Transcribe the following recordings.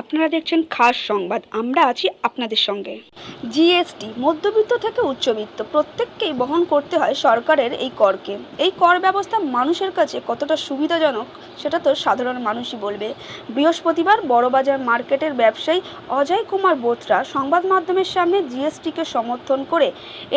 আপনারা দেখছেন খাস সংবাদ, আমরা আছি আপনাদের সঙ্গে। জিএসটি মধ্যবিত্ত থেকে উচ্চবিত্ত প্রত্যেককেই বহন করতে হয় সরকারের এই করকে। এই কর ব্যবস্থা মানুষের কাছে কতটা সুবিধাজনক সেটা তো সাধারণ মানুষই বলবে। বৃহস্পতিবার বড়বাজার মার্কেটের ব্যবসায়ী অজয় কুমার বোথরা সংবাদ মাধ্যমের সামনে জিএসটিকে সমর্থন করে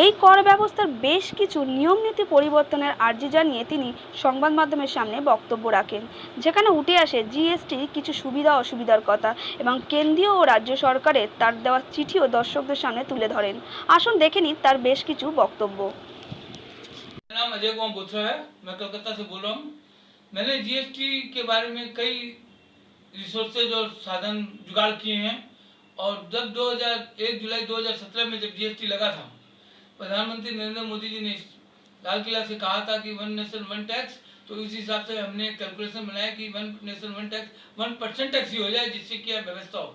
এই কর ব্যবস্থার বেশ কিছু নিয়মনীতি পরিবর্তনের আর্জি জানিয়ে তিনি সংবাদ মাধ্যমের সামনে বক্তব্য রাখেন, যেখানে উঠে আসে জিএসটির কিছু সুবিধা অসুবিধার কথা এবং কেন্দ্রীয় ও রাজ্য সরকারের তার দেওয়া চিঠিও দর্শকদের সামনে তুলে ধরেন। আসুন দেখে নিন তার বেশ কিছু বক্তব্য। मेरा नाम अजय कुमार बोथरा है, मैं कलकत्ता से बोल रहा हूँ। मैंने जीएसटी के बारे में कई रिसोर्सेज और साधन जुगाड़ किए हैं। और जब 1 जुलाई 2017 में जब जीएसटी लगा था, प्रधानमंत्री नरेंद्र मोदी जी ने लाल किला से कहा था कि 1 नेशन 1 टैक्स, तो इस हिसाब से हमने कैलकुलेशन बनाया कि 1 नेशन 1 टैक्स 1% टैक्स ही हो जाए, जिससे कि व्यवस्था हो।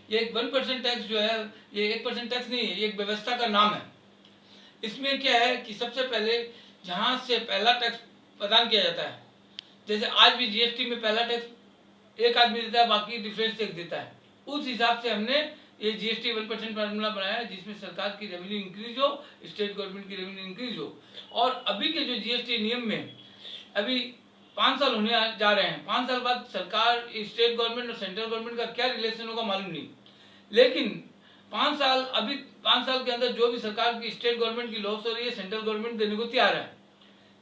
ये 1% टैक्स जो है, ये 1% टैक्स नहीं है, ये एक व्यवस्था का नाम है। इसमें क्या है कि सबसे पहले जहां से पहला टैक्स प्रदान किया जाता है, जैसे आज भी जीएसटी में पहला टैक्स एक आदमी देता है, बाकी डिफरेंस टैक्स देता है। उस हिसाब से हमने ये जीएसटी 1% फार्मूला बनाया है, जिसमें सरकार की रेवेन्यू इंक्रीज हो, स्टेट गवर्नमेंट की रेवेन्यू इंक्रीज हो। और अभी के जो जीएसटी नियम में अभी 5 साल होने जा रहे हैं, 5 साल बाद सरकार, स्टेट गवर्नमेंट और सेंट्रल गवर्नमेंट का क्या रिलेशन होगा मालूम नहीं, लेकिन 5 साल, अभी 5 साल के अंदर जो भी सरकार की स्टेट गवर्नमेंट की लॉस हो रही है, सेंट्रल गवर्नमेंट देने को तैयार है।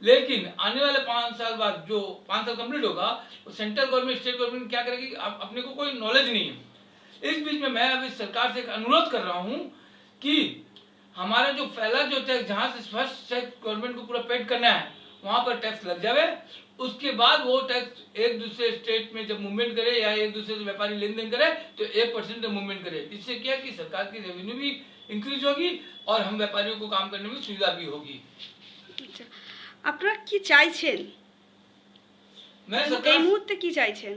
लेकिन आने वाले 5 साल बाद जो 5 साल कंप्लीट होगा, तो सेंट्रल गवर्नमेंट स्टेट गवर्नमेंट क्या करेगी, अपने को कोई नॉलेज नहीं है। इस बीच में मैं अभी सरकार से एक अनुरोध कर रहा हूं कि हमारा जो पहला जो टैक्स, जहां से फर्स्ट टैक्स गवर्नमेंट को पूरा पेड करना है, वहां पर टैक्स लग जाए। उसके बाद वो टैक्स एक दूसरे स्टेट में जब मूवमेंट करे या एक दूसरे से व्यापारी लेन देन करे, तो 1% मूवमेंट करे। इससे क्या कि सरकार की रेवेन्यू भी इंक्रीज होगी और हम व्यापारियों को काम करने में सुविधा भी होगी। আপনারা কি চাইছেন? मैं এই सरकार মুহূর্তে কি চাইছেন?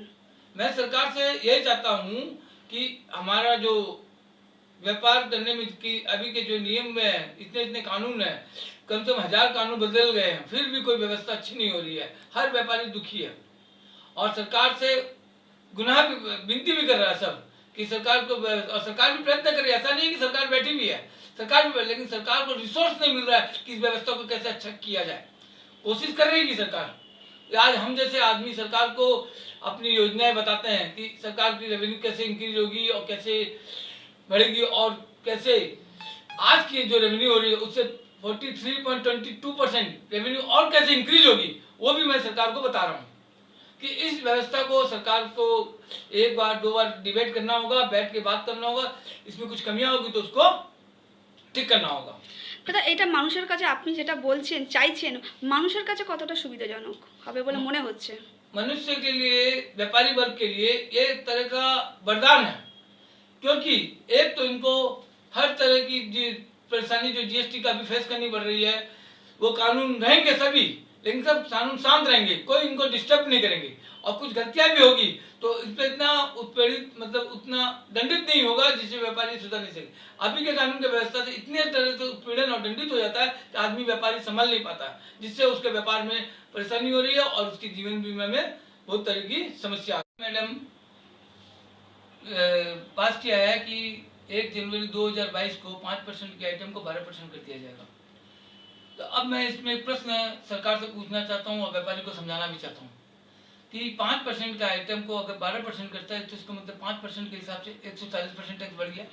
मैं सरकार से यही चाहता हूँ कि हमारा जो व्यापार करने में कि अभी के जो नियम में इतने इतने कानून है, कम से कम 1000 कानून बदल गए हैं, फिर भी कोई व्यवस्था अच्छी नहीं हो रही है। हर व्यापारी दुखी है और सरकार से गुनाह भी, विनती भी कर रहा है सब कि सरकार को, और सरकार भी प्रयत्न कर रही है। ऐसा नहीं है कि सरकार बैठी भी है, सरकार भी, लेकिन सरकार को रिसोर्स नहीं मिल रहा है कि इस व्यवस्था को कैसे अच्छा किया जाए। कोशिश कर रही है सरकार। आज हम जैसे आदमी सरकार को अपनी योजनाएं बताते हैं कि सरकार की रेवेन्यू कैसे इंक्रीज होगी और कैसे बढ़ेगी, और कैसे आज की जो रेवेन्यू हो रही है उससे 43.22% रेवेन्यू और कैसे इंक्रीज होगी, वो भी मैं सरकार को बता रहा हूँ कि इस व्यवस्था को सरकार को 1 बार 2 बार डिबेट करना होगा, बैठ के बात करना होगा। इसमें कुछ कमियां होगी तो उसको ठीक करना होगा। দাদা, এটা মানুষের কাছে আপনি যেটা বলছেন চাইছেন, মানুষের কাছে কতটা সুবিধাজনক হবে বলে মনে হচ্ছে? मनुष्य के लिए, व्यापारी वर्ग के लिए ये एक तरह का वरदान है, क्योंकि एक तो इनको हर तरह की परेशानी जो जीएसटी का भी फेस करनी पड़ रही है, वो कानून रहेंगे सभी, लेकिन सब कानून शांत रहेंगे, कोई इनको डिस्टर्ब नहीं करेंगे। और कुछ गलतियां भी होगी तो इस पर इतना उत्पीड़ित, मतलब उतना दंडित नहीं होगा जिससे व्यापारी सुधर नहीं सके। अभी के कानून की व्यवस्था से इतने तरह से उत्पीड़न और दंडित हो जाता है कि आदमी व्यापारी संभाल नहीं पाता, जिससे उसके व्यापार में परेशानी हो रही है और उसकी जीवन बीमा में बहुत तरह की समस्या। मैडम पास किया है कि 1 जनवरी 2022 को 5% के आइटम को 12% कर दिया जाएगा। तो अब मैं इसमें एक प्रश्न सरकार से पूछना चाहता हूँ और व्यापारी को समझाना भी चाहता हूँ कि 5% का आइटम को अगर 12% करता है, तो इसका मतलब 5% के हिसाब से 140% टैक्स बढ़ गया।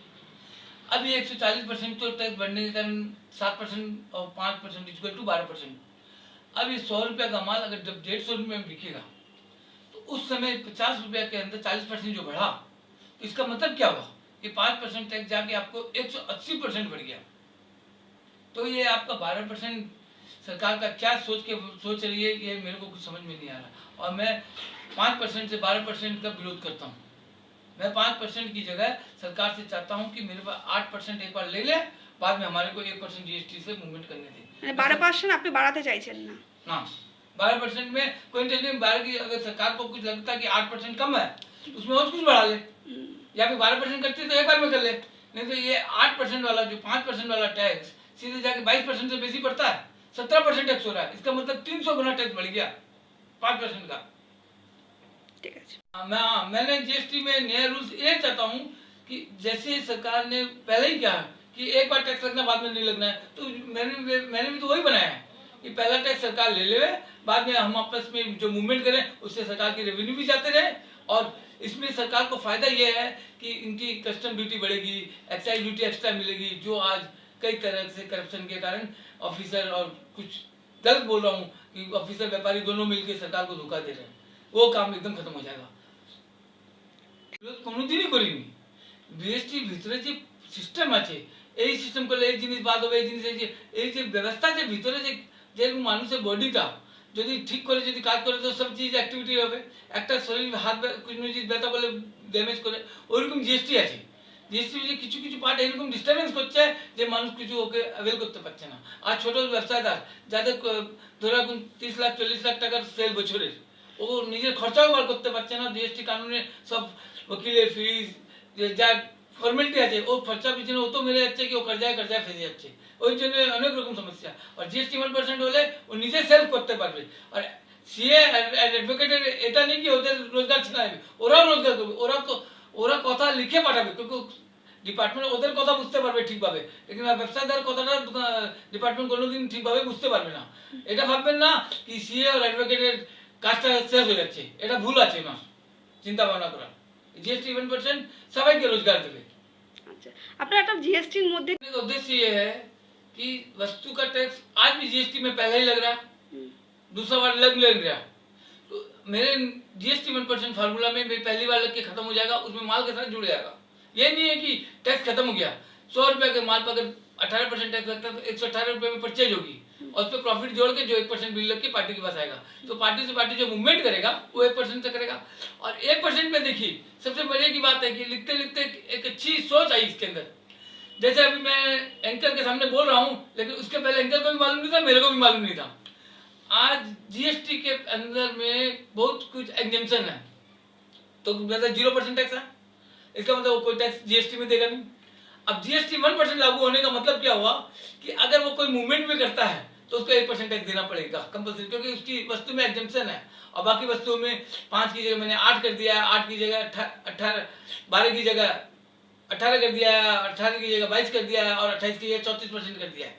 अब ये 140% तो टैक्स बढ़ने के कारण 7% और 5% इक्वल टू 12%। अब ये 100 रुपया का माल अगर जब 150 रुपये में बिकेगा, तो उस समय 50 रुपया के अंदर 40% जो बढ़ा, तो इसका मतलब क्या हुआ, ये 5% टैक्स जाके आपको 180% बढ़ गया। तो ये आपका 12% सरकार का क्या सोच रही है, ये मेरे को कुछ समझ में नहीं आ रहा। और मैं 5% से 12% का विरोध करता हूँ। मैं 5% की जगह सरकार से चाहता हूँ कि मेरे पास 8% एक बार ले ले, बाद में हमारे को 1% जीएसटी से मूवमेंट करने दें। 12% আপনি বাড়াতে চাইছেন না? हाँ, 12% में कोई इंटेलिजेंट बाहर की, अगर सरकार को कुछ लगता है कि 8% कम है, उसमें और कुछ बढ़ा ले, या फिर 12% करती है तो एक बार में कर ले। नहीं तो ये 8% वाला, जो 5% वाला टैक्स सीधे जाके 22% से बेसी पड़ता है, 17% टैक्स हो रहा है। इसका मतलब 300 गुना टैक्स बढ़ गया 5% का। ঠিক আছে। मैंने जीएसटी में नया रूल्स ये चाहता हूँ कि जैसे सरकार ने पहले ही कहा कि एक बार टैक्स लगना बाद में नहीं लगना है, तो मैंने भी तो वही बनाया है कि पहला टैक्स सरकार ले ले, बाद में हम आपस में जो मूवमेंट करें उससे सरकार की रेवेन्यू भी जाते रहे, और इसमें सरकार को फायदा ये है कि इनकी कस्टम ड्यूटी बढ़ेगी, एक्साइज ड्यूटी एक्स्ट्रा मिलेगी, जो आज कई तरह से करप्शन के कारण ऑफिसर, और कुछ गलत बोल रहा हूँ कि ऑफिसर व्यापारी दोनों मिलकर सरकार को धोखा दे रहे हैं, वो काम एकदम खत्म हो जाएगा। কোনোদিনই করিনি। বিএসটি ভিতরে যে সিস্টেম আছে, এই সিস্টেম করলে এই জিনিস বাদ হবে, এই জিনিস এই যে ব্যবস্থা যে ভিতরে যে যেরকম মানুষের বডিটা যদি ঠিক করে যদি কাজ করে তো সব চিজ অ্যাক্টিভিটি হবে। একটা শরীর হাত কোনো জিনিস ব্যথা করলে ড্যামেজ করে, ওইরকম জিএসটি আছে। জিএসটি যে কিছু কিছু পার্ট এরকম ডিস্টার্বেন্স করছে যে মানুষ কিছু ওকে অ্যাভেল করতে পারছে না। আর ছোট ব্যবসাদার যাদের ধরে রাখুন 30 লাখ 40 লাখ টাকার সেল বছরের, ও নিজের খরচাও বার করতে পারছে না। জিএসটি কানুনে সব वकीलेर ফিজ যা ফর্মালিটি আছে ও খরচা পিছনে ও তো মেরে যাচ্ছে কি ও कर्जाয় ফেসে যাচ্ছে, ওই জন্য অনেক রকম সমস্যা। আর জিএসটি 1% হলে ও নিজে সেলফ করতে পারবে। আর সিএ অ্যাডভোকেটের এটা নেই কি ওদের রোজগার ছিনাবে, ওরাও রোজগার করবে, ওরা কথা লিখে পাঠাবে, কিন্তু ডিপার্টমেন্ট ওদের কথা বুঝতে পারবে ঠিকভাবে, लेकिन ব্যবসাদার কথাটা ডিপার্টমেন্ট কোনোদিন ঠিকভাবে বুঝতে পারবে না। এটা ভাববেন না কি সিএ আর অ্যাডভোকেটের কাজটা শেষ হয়ে যাচ্ছে, এটা ভুল আছে না, চিন্তা ভাবনা করা। जीएसटी 1% সবাইকে রোজগার দেবে। আচ্ছা, আপনার একটা জিএসটির মধ্যে उद्देश्य ये है कि वस्तु का टैक्स आज भी जीएसटी में पहले ही लग रहा, दूसरा बार लग रहा। तो मेरे जीएसटी 1% फार्मूला में पहली बार लग के खत्म हो जाएगा, उसमें माल के साथ जुड़ जाएगा। ये नहीं है कि टैक्स खत्म हो गया, 100 रुपए के माल पर अगर 18% टैक्स लगता है तो 118 रुपए में परचेज होगी, और उस पर प्रॉफिट जोड़ के जो 1% बिल लग के पार्टी के पास आएगा, तो पार्टी से पार्टी जो मूवमेंट करेगा वो 1% से करेगा। और 1% में देखिए सबसे मजे की बात है कि लिखते लिखते एक अच्छी सोच आई इसके अंदर। जैसे अभी मैं एंकर के सामने बोल रहा हूँ, लेकिन उसके पहले एंकर को भी मालूम नहीं था, मेरे को भी मालूम नहीं था। आज जीएसटी के अंदर में बहुत कुछ एग्जेम्पशन है, तो मतलब 0% टैक्स है, इसका मतलब वो कोई टैक्स जीएसटी में देगा नहीं। अब जीएसटी 1% लागू होने का मतलब क्या हुआ कि अगर वो कोई मूवमेंट भी करता है तो उसको 1% टैक्स देना पड़ेगा कंपल्सरी, क्योंकि उसकी वस्तु में एग्जेम्पशन है, और बाकी वस्तुओं में 5 की जगह मैंने 8 कर दिया है, 8 की जगह 18, 12 की जगह 18 कर दिया है, 18 की जगह 22 कर दिया है, और 28 की जगह 34% कर दिया है।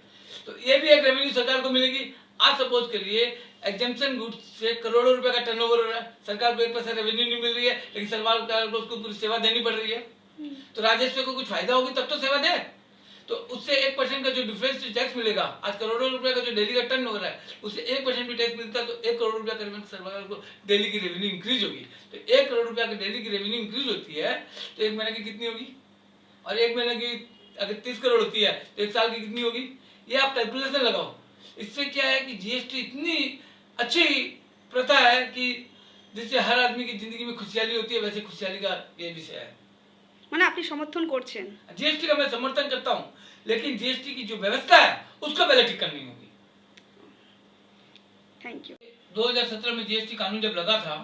तो ये भी एक रेवेन्यू सरकार को मिलेगी। आज सपोज करिए एग्जेम्पशन गुड्स से करोड़ों रुपए का टर्नओवर हो रहा है, सरकार को 1% रेवेन्यू नहीं मिल रही है, लेकिन सरकार को उसको पूरी सेवा देनी पड़ रही है, तो राजस्व को कुछ फायदा होगी तब तो सेवा दे। तो उससे 1% का जो डिफरेंस टैक्स मिलेगा, आज करोड़ों रुपए का जो डेली का टर्न हो रहा है उससे 1% भी टैक्स मिलता है, तो 1 करोड़ रुपया करीबन सरकार को डेली की रेवेन्यू इंक्रीज होगी। तो 1 करोड़ रुपया की डेली की रेवेन्यू इंक्रीज होती है तो 1 महीने की कितनी होगी, और 1 महीने की अगर 30 करोड़ होती है तो 1 साल की कितनी होगी, ये आप कैलकुलेशन लगाओ। इससे क्या है कि जीएसटी इतनी अच्छी प्रथा है कि जिससे हर आदमी की जिंदगी में खुशहाली होती है, वैसे खुशहाली का ये विषय है। মানে আপনি সমর্থন করছেন? जीएसटी का मैं समर्थन करता हूँ, लेकिन जीएसटी की जो व्यवस्था है उसको पहले ठीक करनी होगी। Thank you. 2017 में जीएसटी कानून जब लगा था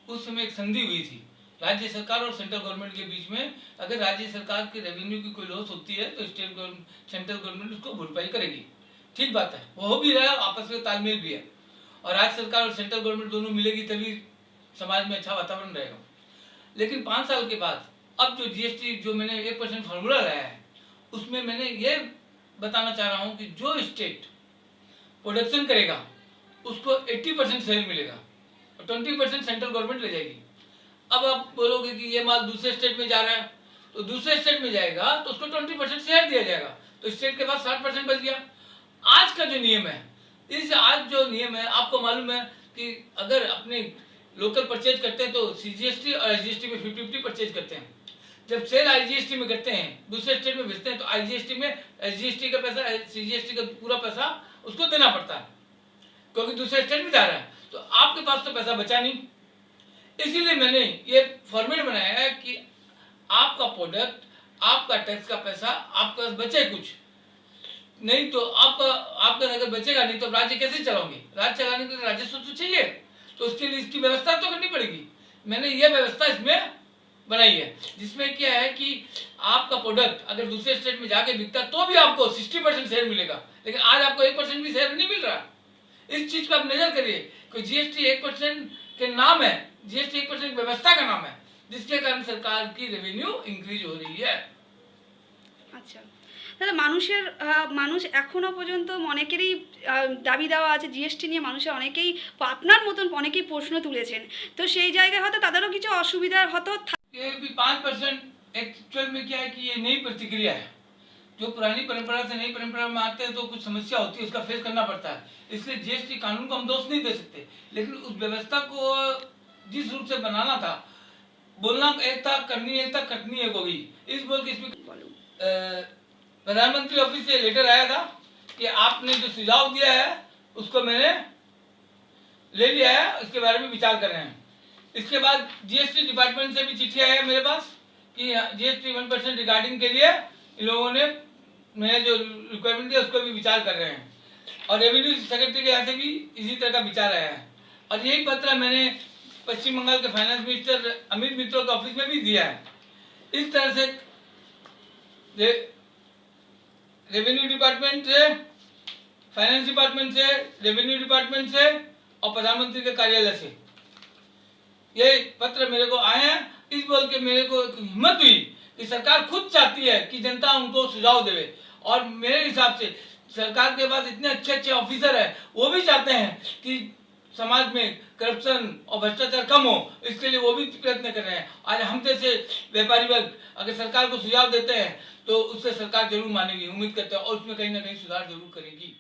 उस समय एक संधि हुई थी राज्य सरकार और सेंट्रल गवर्नमेंट के बीच में। अगर राज्य सरकार के रेवेन्यू की कोई लॉस होती है तो सेंट्रल गवर्नमेंट उसको भरपाई करेगी, ठीक बात है, वो हो भी रहा है, आपस में तालमेल भी है, और राज्य सरकार और सेंट्रल गवर्नमेंट दोनों मिलेगी तभी समाज में अच्छा वातावरण रहेगा। लेकिन 5 साल के बाद अब जो जीएसटी जो मैंने 1% फार्मूला लाया है उसमें मैंने ये बताना चाह रहा हूँ कि जो स्टेट प्रोडक्शन करेगा उसको 80% शेयर मिलेगा और 20% सेंट्रल गवर्नमेंट ले जाएगी। अब आप बोलोगे कि ये माल दूसरे स्टेट में जा रहा है, तो दूसरे स्टेट में जाएगा तो उसको 20% शेयर दिया जाएगा, तो स्टेट के पास 60% बच गया। आज का जो नियम है, आज जो नियम है आपको मालूम है कि अगर अपने लोकल परचेज करते हैं तो सीजीएसटी और एसजीएसटी में 50-50 परचेज करते हैं। जब सेल आईजीएसटी में करते हैं दूसरे स्टेट में भेजते हैं तो आईजीएसटी में एसजीएसटी का पैसा सीजीएसटी का पूरा पैसा उसको देना पड़ता है, क्योंकि दूसरे स्टेट में जा रहा है, तो आपके पास तो पैसा बचा नहीं। इसीलिए मैंने ये फॉर्मेट बनाया है कि आपका प्रोडक्ट, आपका टैक्स का पैसा आपके पास बचे कुछ नहीं, तो आपका अगर बचेगा नहीं तो राज्य कैसे चलाओगे? राज्य चलाने के लिए राजस्व तो चाहिए, तो उसके लिए इसकी व्यवस्था तो करनी पड़ेगी। मैंने ये व्यवस्था इसमें बनाई है, जिसमें क्या है कि आपका प्रोडक्ट अगर दूसरे स्टेट में जाके बिकता तो भी आपको 60% शेयर मिलेगा, लेकिन आज आपको 1% भी शेयर नहीं मिल रहा। इस चीज पर आप नजर करिए, कोई जीएसटी 1% के नाम है, जीएसटी 1% व्यवस्था का नाम है, जिसके कारण सरकार की रेवेन्यू इंक्रीज हो रही है। আচ্ছা, তাহলে মানুষ এখনো পর্যন্ত অনেকেরই দাবি দেওয়া আছে জিএসটি নিয়ে, মানুষের অনেকেই আপনার মতন অনেকেই প্রশ্ন তুলেছেন, তো সেই জায়গায় হয়তো তাদেরও কিছু অসুবিধার হয়তো ये भी 5% एक्चुअल में क्या है कि ये नई प्रतिक्रिया है। जो पुरानी परंपरा से नई परंपरा में आते हैं तो कुछ समस्या होती है, उसका फेस करना पड़ता है। इसलिए जीएसटी कानून को हम दोष नहीं दे सकते, लेकिन उस व्यवस्था को जिस रूप से बनाना था, बोलना एक था, करनी एक था, कटनी एक होगी। इस बोल के इसमें বলুন। प्रधानमंत्री ऑफिस से लेटर आया था कि आपने जो सुझाव दिया है उसको मैंने ले लिया है, इसके बारे में विचार कर रहे हैं। इसके बाद जीएसटी डिपार्टमेंट से भी चिट्ठी आया है मेरे पास कि जीएसटी 1% रिगार्डिंग के लिए इन लोगों ने मेरे जो रिक्वायरमेंट दिया उसको भी विचार कर रहे हैं, और रेवेन्यू सेक्रेटरी के यहाँ से भी इसी तरह का विचार आया है। और यही पत्र मैंने पश्चिम बंगाल के फाइनेंस मिनिस्टर अमित मित्रों के ऑफिस में भी दिया है। इस तरह से रेवेन्यू डिपार्टमेंट से, फाइनेंस डिपार्टमेंट से, रेवेन्यू डिपार्टमेंट से और प्रधानमंत्री के कार्यालय से ये पत्र मेरे को आए हैं। इस बोल के मेरे को हिम्मत हुई कि सरकार खुद चाहती है कि जनता उनको सुझाव देवे, और मेरे हिसाब से सरकार के पास इतने अच्छे अच्छे ऑफिसर है, वो भी चाहते हैं कि समाज में करप्शन और भ्रष्टाचार कम हो, इसके लिए वो भी प्रयत्न कर रहे हैं। आज हम जैसे व्यापारी वर्ग अगर सरकार को सुझाव देते हैं तो उससे सरकार जरूर मानेगी, उम्मीद करते हैं, और उसमें कहीं ना कहीं सुधार जरूर करेगी।